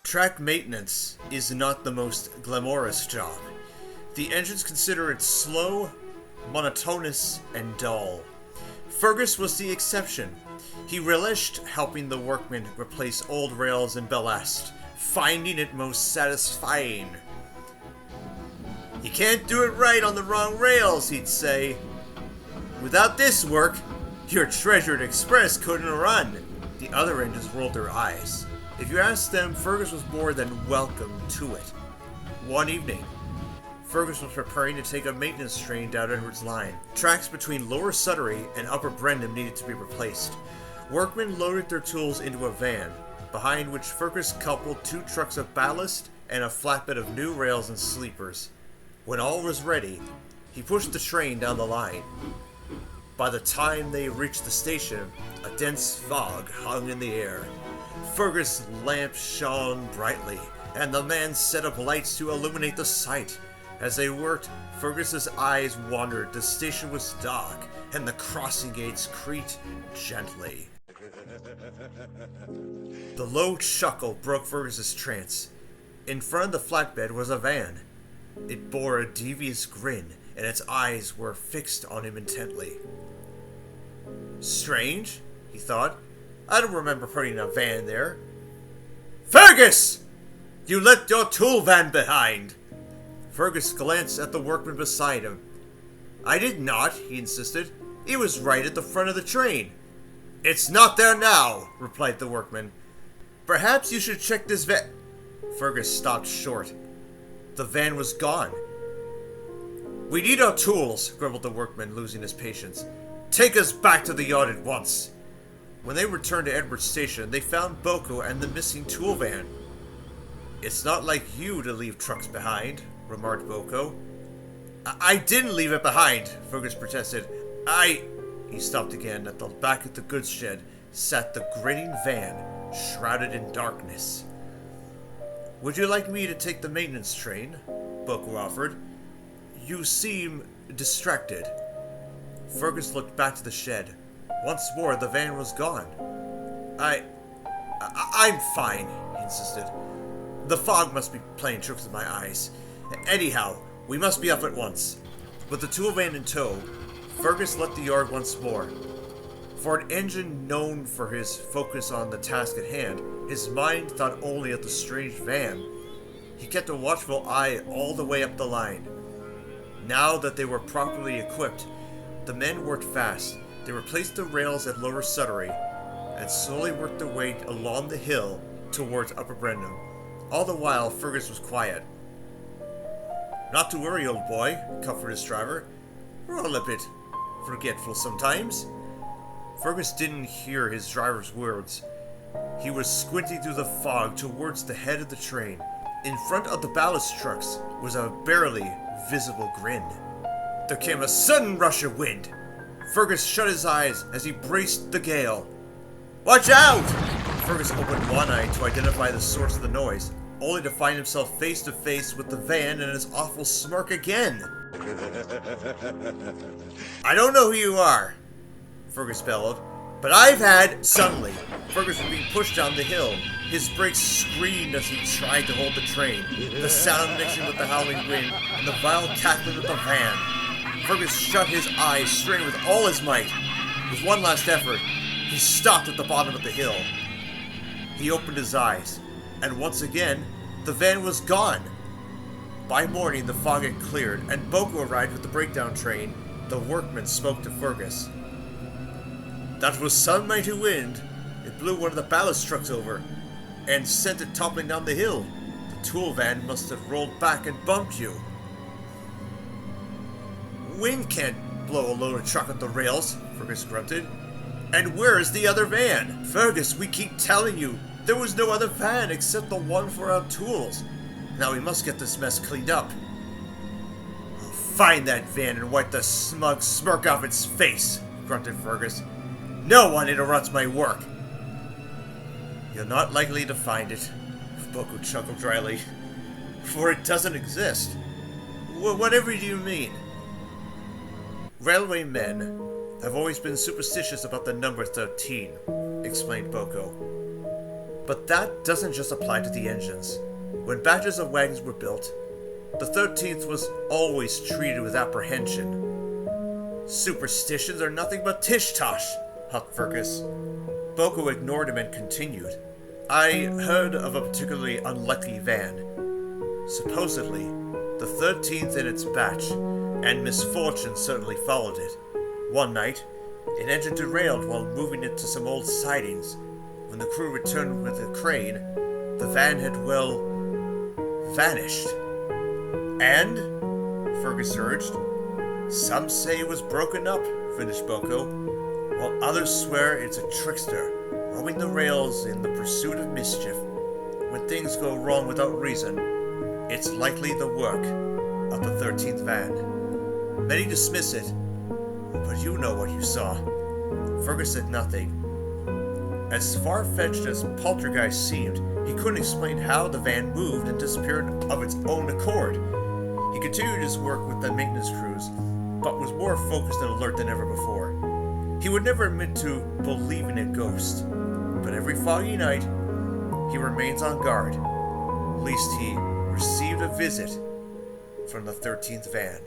Track maintenance is not the most glamorous job. The engines consider it slow, monotonous, and dull. Fergus was the exception. He relished helping the workmen replace old rails and ballast, finding it most satisfying. "You can't do it right on the wrong rails," he'd say. "Without this work, your treasured express couldn't run." The other engines rolled their eyes. If you asked them, Fergus was more than welcome to it. One evening, Fergus was preparing to take a maintenance train down Edward's line. Tracks between Lower Sudbury and Upper Brenham needed to be replaced. Workmen loaded their tools into a van, behind which Fergus coupled 2 trucks of ballast and a flatbed of new rails and sleepers. When all was ready, he pushed the train down the line. By the time they reached the station, a dense fog hung in the air. Fergus' lamp shone brightly, and the man set up lights to illuminate the sight. As they worked, Fergus's eyes wandered. The station was dark, and the crossing gates creaked gently. The low chuckle broke Fergus's trance. In front of the flatbed was a van. It bore a devious grin, and its eyes were fixed on him intently. "Strange," he thought. "I don't remember putting a van there." "Fergus! You left your tool van behind!" Fergus glanced at the workman beside him. "I did not," he insisted. "It was right at the front of the train." "It's not there now," replied the workman. "Perhaps you should check this van." Fergus stopped short. The van was gone. "We need our tools," grumbled the workman, losing his patience. "Take us back to the yard at once." When they returned to Edward Station, they found Boko and the missing tool van. "It's not like you to leave trucks behind," remarked Boko. I didn't leave it behind," Fergus protested. He stopped again. At the back of the goods shed sat the grinning van, shrouded in darkness. "Would you like me to take the maintenance train?" Boko offered. "You seem distracted." Fergus looked back to the shed. Once more, the van was gone. I'm fine," he insisted. "The fog must be playing tricks with my eyes. Anyhow, we must be up at once." With the tool van in tow, Fergus left the yard once more. For an engine known for his focus on the task at hand, his mind thought only of the strange van. He kept a watchful eye all the way up the line. Now that they were properly equipped, the men worked fast. They replaced the rails at Lower Sudbury and slowly worked their way along the hill towards Upper Brenham. All the while, Fergus was quiet. "Not to worry, old boy," comforted his driver. "We're all a bit forgetful sometimes." Fergus didn't hear his driver's words. He was squinting through the fog towards the head of the train. In front of the ballast trucks was a barely visible grin. There came a sudden rush of wind. Fergus shut his eyes as he braced the gale. "Watch out!" Fergus opened one eye to identify the source of the noise, only to find himself face to face with the van and his awful smirk again. "I don't know who you are," Fergus bellowed, "but I've had..." Suddenly, Fergus was being pushed down the hill. His brakes screamed as he tried to hold the train, the sound mixing with the howling wind and the vile cackling of the van. Fergus shut his eyes, straining with all his might. With one last effort, he stopped at the bottom of the hill. He opened his eyes, and once again, the van was gone. By morning, the fog had cleared, and Boko arrived with the breakdown train. The workman spoke to Fergus. "That was some mighty wind. It blew one of the ballast trucks over, and sent it toppling down the hill. The tool van must have rolled back and bumped you." "Wind can't blow a loaded truck at the rails," Fergus grunted. And where is the other van? Fergus, we keep telling you, there was no other van except the one for our tools. Now we must get this mess cleaned up. I'll find that van and wipe the smug smirk off its face, grunted Fergus. No one interrupts my work. You're not likely to find it, Boko chuckled dryly, for it doesn't exist. Whatever do you mean? Railway men have always been superstitious about the number 13, explained Boko. But that doesn't just apply to the engines. When batches of wagons were built, the 13th was always treated with apprehension. Superstitions are nothing but tish-tosh, huffed Fergus. Boko ignored him and continued. I heard of a particularly unlucky van. Supposedly, the 13th in its batch, and misfortune certainly followed it. One night, an engine derailed while moving it to some old sidings. When the crew returned with a crane, the van had, well, vanished. And, Fergus urged, some say it was broken up, finished Boko, while others swear it's a trickster, roaming the rails in the pursuit of mischief. When things go wrong without reason, it's likely the work of the 13th van. Many dismiss it, but you know what you saw. Fergus said nothing. As far-fetched as poltergeist seemed, he couldn't explain how the van moved and disappeared of its own accord. He continued his work with the maintenance crews, but was more focused and alert than ever before. He would never admit to believing in ghosts, but every foggy night, he remains on guard. At least he received a visit from the 13th van.